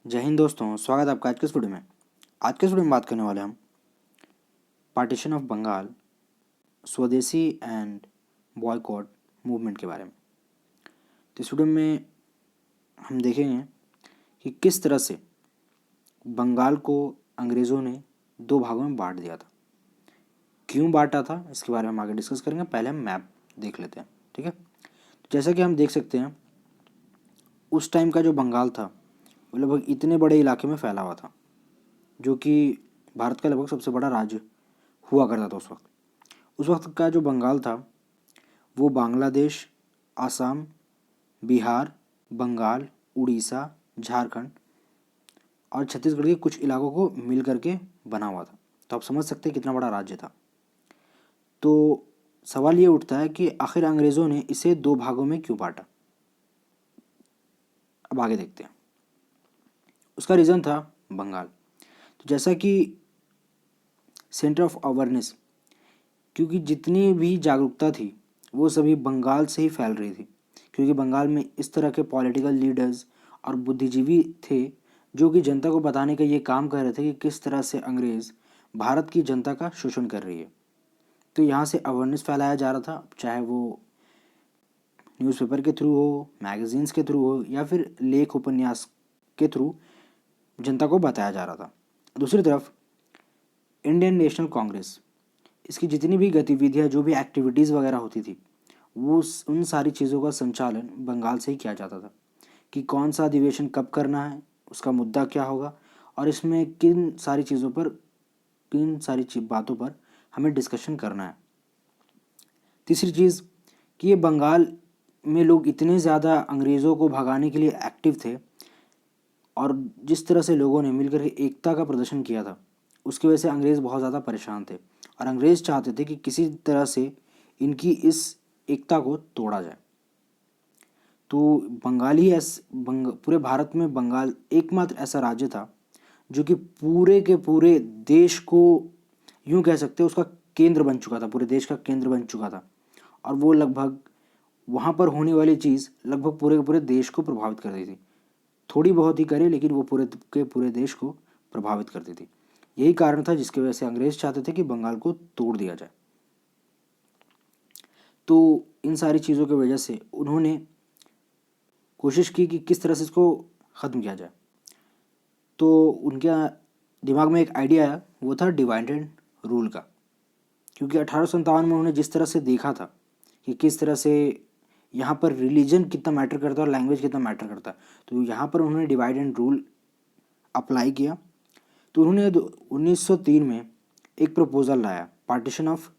जय हिंद दोस्तों, स्वागत है आपका आज के इस वीडियो में। आज के इस वीडियो में बात करने वाले हम पार्टीशन ऑफ बंगाल, स्वदेशी एंड बॉयकॉट मूवमेंट के बारे में। तो इस वीडियो में हम देखेंगे कि किस तरह से बंगाल को अंग्रेज़ों ने दो भागों में बांट दिया था, क्यों बांटा था, इसके बारे में हम आगे डिस्कस करेंगे। पहले हम मैप देख लेते हैं, ठीक है। तो जैसा कि हम देख सकते हैं, उस टाइम का जो बंगाल था वो लगभग इतने बड़े इलाके में फैला हुआ था, जो कि भारत का लगभग सबसे बड़ा राज्य हुआ करता था उस वक्त का जो बंगाल था वो बांग्लादेश, आसाम, बिहार, बंगाल, उड़ीसा, झारखंड और छत्तीसगढ़ के कुछ इलाकों को मिल करके बना हुआ था। तो आप समझ सकते हैं कितना बड़ा राज्य था। तो सवाल ये उठता है कि आखिर अंग्रेज़ों ने इसे दो भागों में क्यों बांटा। अब आगे देखते हैं। उसका रीज़न था बंगाल। तो जैसा कि सेंटर ऑफ अवेयरनेस, क्योंकि जितनी भी जागरूकता थी वो सभी बंगाल से ही फैल रही थी, क्योंकि बंगाल में इस तरह के पॉलिटिकल लीडर्स और बुद्धिजीवी थे जो कि जनता को बताने का ये काम कर रहे थे कि किस तरह से अंग्रेज़ भारत की जनता का शोषण कर रही है। तो यहाँ से अवेयरनेस फैलाया जा रहा था, चाहे वो न्यूज़पेपर के थ्रू हो, मैगजीन्स के थ्रू हो या फिर लेख उपन्यास के थ्रू जनता को बताया जा रहा था। दूसरी तरफ इंडियन नेशनल कांग्रेस, इसकी जितनी भी गतिविधियाँ, जो भी एक्टिविटीज़ वगैरह होती थी, वो उन सारी चीज़ों का संचालन बंगाल से ही किया जाता था कि कौन सा अधिवेशन कब करना है, उसका मुद्दा क्या होगा और इसमें किन सारी बातों पर हमें डिस्कशन करना है। तीसरी चीज़ कि ये बंगाल में लोग इतने ज़्यादा अंग्रेज़ों को भगाने के लिए एक्टिव थे और जिस तरह से लोगों ने मिलकर के एकता का प्रदर्शन किया था, उसकी वजह से अंग्रेज़ बहुत ज़्यादा परेशान थे और अंग्रेज़ चाहते थे कि किसी तरह से इनकी इस एकता को तोड़ा जाए। तो पूरे भारत में बंगाल एकमात्र ऐसा राज्य था जो कि पूरे के पूरे देश को, यूँ कह सकते हैं, उसका केंद्र बन चुका था, पूरे देश का केंद्र बन चुका था। और वो लगभग वहाँ पर होने वाली चीज़ लगभग पूरे के पूरे देश को प्रभावित कर रही थी। थोड़ी बहुत ही करे, लेकिन वो पूरे के पूरे देश को प्रभावित करती थी। यही कारण था जिसकी वजह से अंग्रेज़ चाहते थे कि बंगाल को तोड़ दिया जाए। तो इन सारी चीज़ों की वजह से उन्होंने कोशिश की कि किस तरह से इसको ख़त्म किया जाए। तो उनके दिमाग में एक आइडिया आया, वो था डिवाइड एंड रूल का, क्योंकि 1857 में उन्होंने जिस तरह से देखा था कि किस तरह से यहाँ पर रिलीजन कितना मैटर करता है और लैंग्वेज कितना मैटर करता है, तो यहाँ पर उन्होंने डिवाइड एंड रूल अप्लाई किया। तो उन्होंने 1903 में एक प्रपोज़ल लाया पार्टीशन ऑफ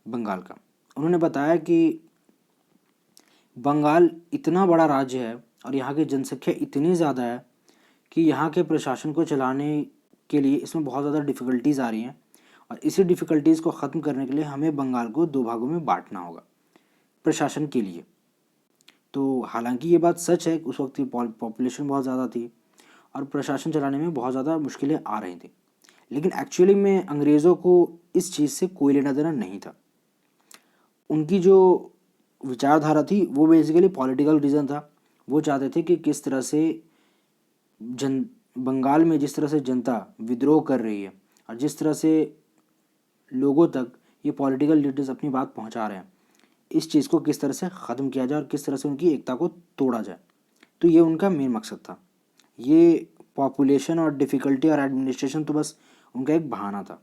बंगाल का। उन्होंने बताया कि बंगाल इतना बड़ा राज्य है और यहाँ की जनसंख्या इतनी ज़्यादा है कि यहाँ के प्रशासन को चलाने के लिए इसमें बहुत ज़्यादा डिफ़िकल्टीज़ आ रही हैं और इसी डिफ़िकल्टीज़ को ख़त्म करने के लिए हमें बंगाल को दो भागों में बांटना होगा प्रशासन के लिए। तो हालांकि ये बात सच है, उस वक्त की पॉपुलेशन बहुत ज़्यादा थी और प्रशासन चलाने में बहुत ज़्यादा मुश्किलें आ रही थी, लेकिन एक्चुअली में अंग्रेज़ों को इस चीज़ से कोई लेना देना नहीं था। उनकी जो विचारधारा थी वो बेसिकली पॉलिटिकल रीज़न था। वो चाहते थे कि किस तरह से जन बंगाल में जिस तरह से जनता विद्रोह कर रही है और जिस तरह से लोगों तक ये पॉलिटिकल लीडर्स अपनी बात पहुंचा रहे हैं, इस चीज़ को किस तरह से ख़त्म किया जाए और किस तरह से उनकी एकता को तोड़ा जाए। तो ये उनका मेन मकसद था। ये पॉपुलेशन और डिफ़िकल्टी और एडमिनिस्ट्रेशन तो बस उनका एक बहाना था।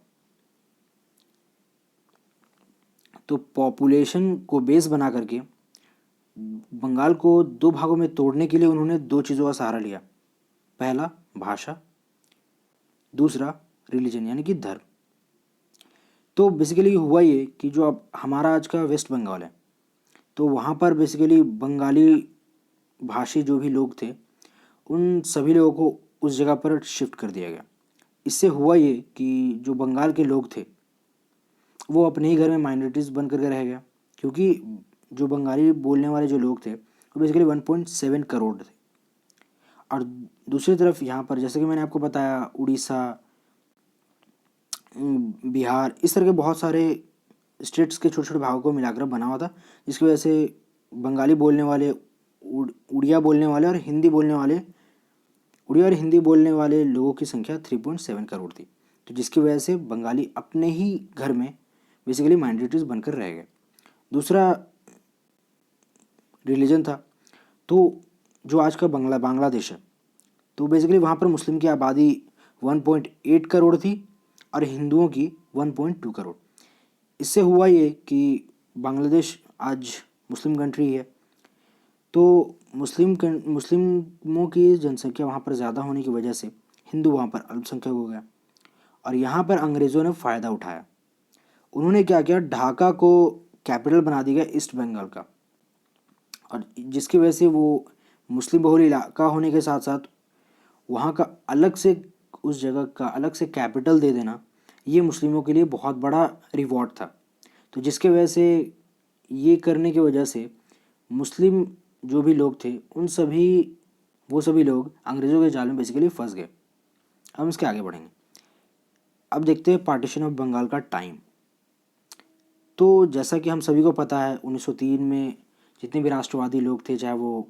तो पॉपुलेशन को बेस बना करके बंगाल को दो भागों में तोड़ने के लिए उन्होंने दो चीज़ों का सहारा लिया। पहला भाषा, दूसरा रिलीजन यानी कि धर्म। तो बेसिकली हुआ ये कि जो अब हमारा आज का वेस्ट बंगाल है, तो वहाँ पर बेसिकली बंगाली भाषी जो भी लोग थे, उन सभी लोगों को उस जगह पर शिफ्ट कर दिया गया। इससे हुआ ये कि जो बंगाल के लोग थे वो अपने ही घर में माइनॉरिटीज़ बन करके रह गया, क्योंकि जो बंगाली बोलने वाले जो लोग थे वो बेसिकली 1.7 करोड़ थे। और दूसरी तरफ यहाँ पर जैसे कि मैंने आपको बताया, उड़ीसा, बिहार, इस तरह के बहुत सारे स्टेट्स के छोटे छोटे भागों को मिलाकर बना हुआ था, जिसकी वजह से बंगाली बोलने वाले, उड़िया बोलने वाले और हिंदी बोलने वाले उड़िया और हिंदी बोलने वाले लोगों की संख्या 3.7 करोड़ थी, तो जिसकी वजह से बंगाली अपने ही घर में बेसिकली माइनॉरिटीज बनकर रह गए। दूसरा रिलीजन था, तो जो आज का बांग्लादेश है, तो बेसिकली वहाँ पर मुस्लिम की आबादी 1.8 करोड़ थी और हिंदुओं की 1.2 करोड़। इससे हुआ ये कि बांग्लादेश आज मुस्लिम कंट्री है, तो मुस्लिमों की जनसंख्या वहाँ पर ज़्यादा होने की वजह से हिंदू वहाँ पर अल्पसंख्यक हो गया और यहाँ पर अंग्रेज़ों ने फ़ायदा उठाया। उन्होंने क्या किया, ढाका को कैपिटल बना दिया ईस्ट बंगाल का, और जिसकी वजह से वो मुस्लिम बहुल इलाका होने के साथ साथ वहाँ का अलग से, उस जगह का अलग से कैपिटल दे देना, ये मुस्लिमों के लिए बहुत बड़ा रिवॉर्ड था। तो जिसके वजह से, ये करने की वजह से मुस्लिम जो भी लोग थे वो सभी लोग अंग्रेज़ों के जाल में बेसिकली फंस गए। अब हम इसके आगे बढ़ेंगे। अब देखते हैं पार्टीशन ऑफ बंगाल का टाइम। तो जैसा कि हम सभी को पता है, 1903 में जितने भी राष्ट्रवादी लोग थे, चाहे वो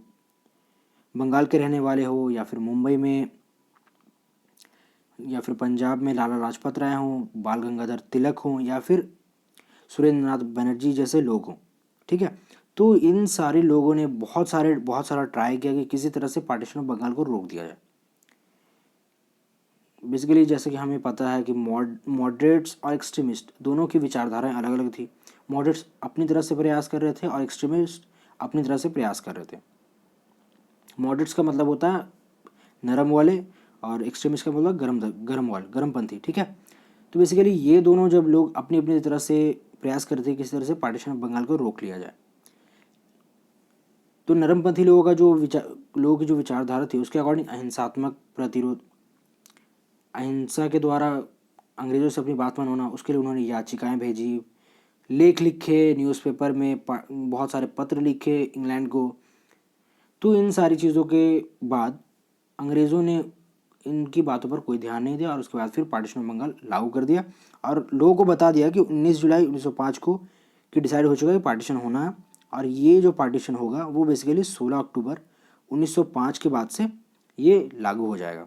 बंगाल के रहने वाले हो या फिर मुंबई में या फिर पंजाब में लाला लाजपत राय हों, बाल गंगाधर तिलक हों या फिर सुरेंद्र नाथ बनर्जी जैसे लोग हों, ठीक है। तो इन सारे लोगों ने बहुत सारा ट्राई किया कि किसी तरह से पार्टीशन ऑफ बंगाल को रोक दिया जाए। बेसिकली जैसे कि हमें पता है कि मॉडरेट्स और एक्सट्रीमिस्ट दोनों की विचारधाराएं अलग अलग थी। मॉडरेट्स अपनी तरह से प्रयास कर रहे थे और एक्सट्रीमिस्ट अपनी तरह से प्रयास कर रहे थे। मॉडरेट्स का मतलब होता है नरम वाले और एक्सट्रीमिस्ट का मतलब गरमपंथी, ठीक है। तो बेसिकली ये दोनों जब लोग अपनी अपनी तरह से प्रयास करते थे किसी तरह से पार्टीशन ऑफ बंगाल को रोक लिया जाए, तो नरमपंथी लोगों की जो विचारधारा थी उसके अकॉर्डिंग अहिंसात्मक प्रतिरोध, अहिंसा के द्वारा अंग्रेज़ों से अपनी बात मनवाना, उसके लिए उन्होंने याचिकाएं भेजी, लेख लिखे, न्यूज़पेपर में बहुत सारे पत्र लिखे इंग्लैंड को। तो इन सारी चीज़ों के बाद अंग्रेज़ों ने इनकी बातों पर कोई ध्यान नहीं दिया और उसके बाद फिर पार्टीशन ऑफ बंगाल लागू कर दिया और लोगों को बता दिया कि 19 जुलाई 1905 को कि डिसाइड हो चुका है कि पार्टीशन होना है, और ये जो पार्टीशन होगा वो बेसिकली 16 अक्टूबर 1905 के बाद से ये लागू हो जाएगा।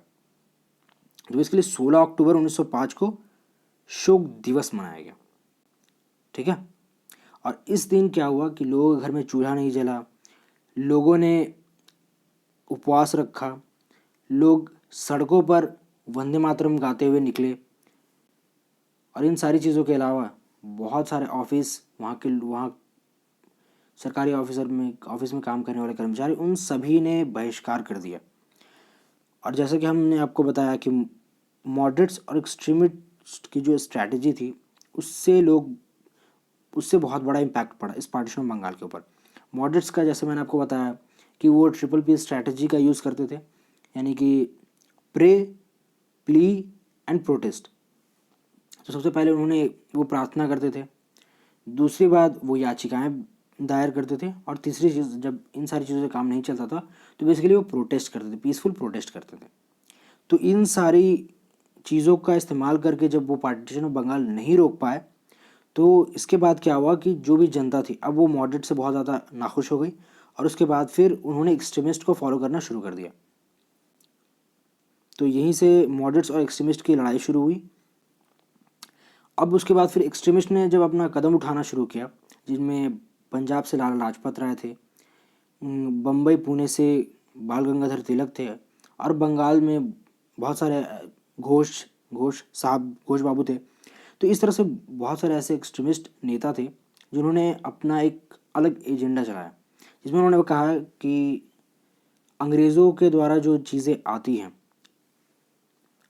तो बेसिकली 16 अक्टूबर 1905 को शोक दिवस मनाया गया, ठीक है। और इस दिन क्या हुआ कि लोगों के घर में चूल्हा नहीं जला, लोगों ने उपवास रखा, लोग सड़कों पर वंदे मातरम गाते हुए निकले, और इन सारी चीज़ों के अलावा बहुत सारे वहाँ सरकारी ऑफिस में काम करने वाले कर्मचारी, उन सभी ने बहिष्कार कर दिया। और जैसे कि हमने आपको बताया कि मॉडरेट्स और एक्सट्रीमिस्ट की जो स्ट्रैटेजी थी उससे बहुत बड़ा इम्पैक्ट पड़ा इस पार्टीशन ऑफ बंगाल के ऊपर। मॉडरेट्स का, जैसे मैंने आपको बताया कि वो PPP स्ट्रैटेजी का यूज़ करते थे, यानी कि प्रे, प्ली एंड प्रोटेस्ट। तो सबसे पहले उन्होंने वो प्रार्थना करते थे, दूसरी बात वो याचिकाएं दायर करते थे, और तीसरी चीज़, जब इन सारी चीज़ों से काम नहीं चलता था तो बेसिकली वो प्रोटेस्ट करते थे, पीसफुल प्रोटेस्ट करते थे। तो इन सारी चीज़ों का इस्तेमाल करके जब वो पार्टीशन ऑफ बंगाल नहीं रोक पाए, तो इसके बाद क्या हुआ कि जो भी जनता थी अब वो मॉडरेट से बहुत ज़्यादा नाखुश हो गई, और उसके बाद फिर उन्होंने एक्सट्रीमिस्ट को फॉलो करना शुरू कर दिया। तो यहीं से मॉडरेट्स और एक्सट्रीमिस्ट की लड़ाई शुरू हुई। अब उसके बाद फिर एक्सट्रीमिस्ट ने जब अपना कदम उठाना शुरू किया, जिनमें पंजाब से लाला लाजपत राय थे, बम्बई पुणे से बाल गंगाधर तिलक थे, और बंगाल में बहुत सारे घोष बाबू थे। तो इस तरह से बहुत सारे ऐसे एक्सट्रीमिस्ट नेता थे जिन्होंने अपना एक अलग एजेंडा चलाया, जिसमें उन्होंने कहा कि अंग्रेज़ों के द्वारा जो चीज़ें आती हैं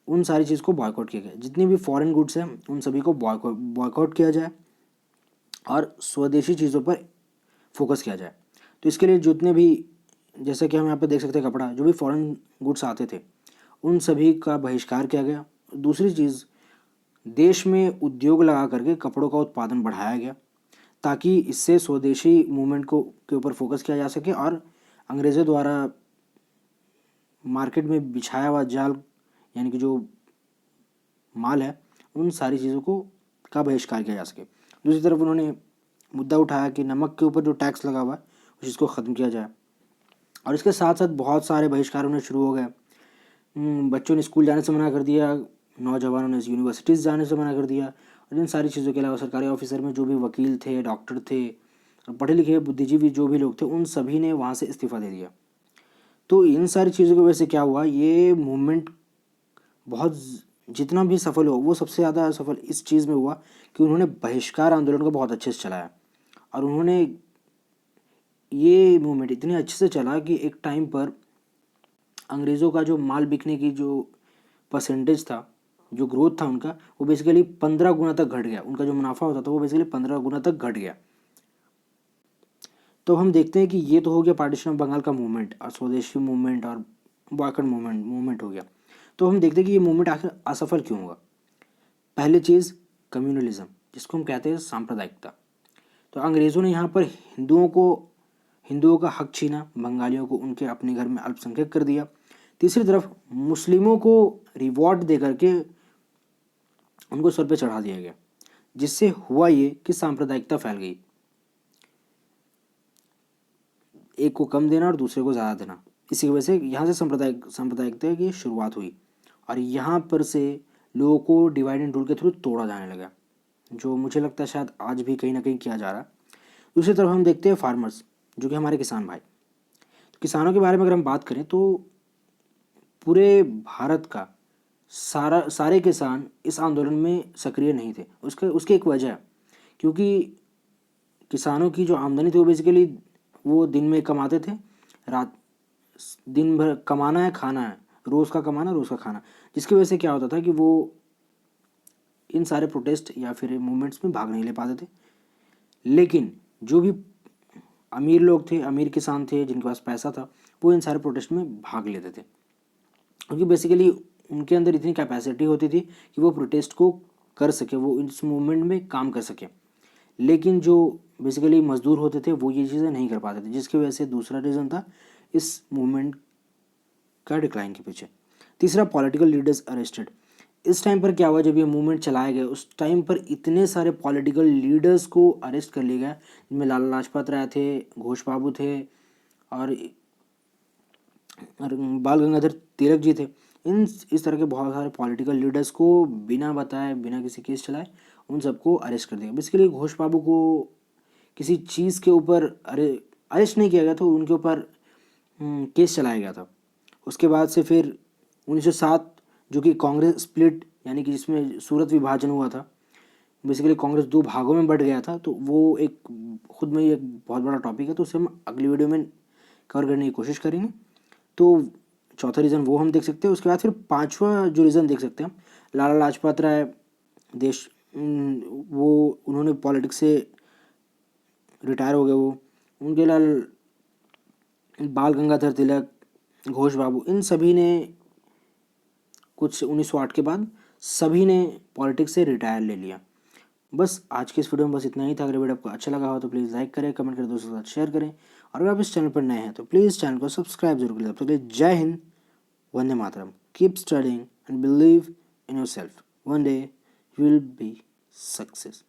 उन सारी चीज़ को बॉयकॉट किया गया, जितनी भी फॉरेन गुड्स हैं उन सभी को बॉयकॉट किया जाए और स्वदेशी चीज़ों पर फोकस किया जाए। तो इसके लिए जितने भी, जैसे कि हम यहाँ पे देख सकते हैं, कपड़ा, जो भी फॉरेन गुड्स आते थे उन सभी का बहिष्कार किया गया। दूसरी चीज़, देश में उद्योग लगा करके कपड़ों का उत्पादन बढ़ाया गया, ताकि इससे स्वदेशी मूवमेंट के ऊपर फोकस किया जा सके और अंग्रेज़ों द्वारा मार्केट में बिछाया हुआ जाल, यानी कि जो माल है, उन सारी चीज़ों का बहिष्कार किया जा सके। दूसरी तरफ उन्होंने मुद्दा उठाया कि नमक के ऊपर जो टैक्स लगा हुआ है उस चीज़ को ख़त्म किया जाए, और इसके साथ साथ बहुत सारे बहिष्कार होने शुरू हो गए। बच्चों ने स्कूल जाने से मना कर दिया, नौजवानों ने यूनिवर्सिटीज़ जाने से मना कर दिया, और इन सारी चीज़ों के अलावा सरकारी ऑफिसर में जो भी वकील थे, डॉक्टर थे, पढ़े लिखे बुद्धिजीवी जो भी लोग थे, उन सभी ने वहाँ से इस्तीफ़ा दे दिया। तो इन सारी चीज़ों की वजह से क्या हुआ, ये मूवमेंट बहुत जितना भी सफल हुआ वो सबसे ज़्यादा सफल इस चीज़ में हुआ कि उन्होंने बहिष्कार आंदोलन को बहुत अच्छे से चलाया। और उन्होंने ये मूवमेंट इतने अच्छे से चला कि एक टाइम पर अंग्रेज़ों का जो माल बिकने की जो परसेंटेज था, जो ग्रोथ था उनका, वो बेसिकली 15 गुना तक घट गया। उनका जो मुनाफा होता था वो बेसिकली 15 गुना तक घट गया। तो हम देखते हैं कि ये तो हो गया पार्टीशन ऑफ बंगाल का मूवमेंट और स्वदेशी मूवमेंट और बॉयकॉट मूवमेंट हो गया। तो हम देखते हैं कि ये मूवमेंट आखिर असफल क्यों हुआ। पहली चीज़ कम्युनलिज्म, जिसको हम कहते हैं सांप्रदायिकता। तो अंग्रेज़ों ने यहाँ पर हिंदुओं का हक छीना, बंगालियों को उनके अपने घर में अल्पसंख्यक कर दिया। तीसरी तरफ मुस्लिमों को रिवॉर्ड दे करके उनको सर पे चढ़ा दिया गया, जिससे हुआ ये कि सांप्रदायिकता फैल गई, एक को कम देना और दूसरे को ज़्यादा देना। इसी वजह से यहाँ से सांप्रदायिकता की शुरुआत हुई और यहाँ पर से लोगों को डिवाइड एंड रूल के थ्रू तोड़ा जाने लगा, जो मुझे लगता है शायद आज भी कहीं ना कहीं किया जा रहा है। दूसरी तरफ हम देखते हैं फार्मर्स, जो कि हमारे किसान भाई। तो किसानों के बारे में अगर हम बात करें तो पूरे भारत का सारे किसान इस आंदोलन में सक्रिय नहीं थे। उसके एक वजह है, क्योंकि किसानों की जो आमदनी थी वो बेसिकली वो दिन में कमाते थे, रात दिन भर कमाना है, खाना है, रोज़ का कमाना, रोज़ का खाना, जिसकी वजह से क्या होता था कि वो इन सारे प्रोटेस्ट या फिर मूवमेंट्स में भाग नहीं ले पाते थे। लेकिन जो भी अमीर लोग थे, अमीर किसान थे, जिनके पास पैसा था, वो इन सारे प्रोटेस्ट में भाग लेते थे, क्योंकि बेसिकली उनके अंदर इतनी कैपेसिटी होती थी कि वो प्रोटेस्ट को कर सके, वो इस मूवमेंट में काम कर सके। लेकिन जो बेसिकली मजदूर होते थे वो ये चीज़ें नहीं कर पाते थे, जिसकी वजह से दूसरा रीज़न था इस मूवमेंट का डिक्लाइन के पीछे। तीसरा, पॉलिटिकल लीडर्स अरेस्टेड। इस टाइम पर क्या हुआ, जब ये मूवमेंट चलाया गया उस टाइम पर इतने सारे पॉलिटिकल लीडर्स को अरेस्ट कर लिया गया, जिनमें लाला लाजपत राय थे, घोष बाबू थे और बाल गंगाधर तिलक जी थे। इस तरह के बहुत सारे पॉलिटिकल लीडर्स को बिना बताए, बिना किसी केस चलाए, उन सबको अरेस्ट कर दिया। बेसिकली घोष बाबू को किसी चीज़ के ऊपर अरेस्ट नहीं किया गया था, उनके ऊपर केस चलाया गया था। उसके बाद से फिर 1907 जो कि कांग्रेस स्प्लिट, यानी कि जिसमें सूरत विभाजन हुआ था, बेसिकली कांग्रेस दो भागों में बट गया था, तो वो एक खुद में ही एक बहुत बड़ा टॉपिक है, तो उसे हम अगली वीडियो में कवर करने की कोशिश करेंगे। तो चौथा रीज़न वो हम देख सकते हैं। उसके बाद फिर पांचवा जो रीज़न देख सकते हैं हम, लाला लाजपत राय वो उन्होंने पॉलिटिक्स से रिटायर हो गए, वो उनके लाल बाल गंगाधर तिलक, घोष बाबू, इन सभी ने कुछ 1908 के बाद सभी ने पॉलिटिक्स से रिटायर ले लिया। बस आज के इस वीडियो में बस इतना ही था। अगर वीडियो आपको अच्छा लगा हो तो प्लीज़ लाइक करें, कमेंट करें, दोस्तों के साथ शेयर करें, और अगर आप इस चैनल पर नए हैं तो प्लीज़ चैनल को सब्सक्राइब जरूर करें। तब तक के लिए जय हिंद, वंदे मातरम। Keep studying and believe in yourself, one day you will be success.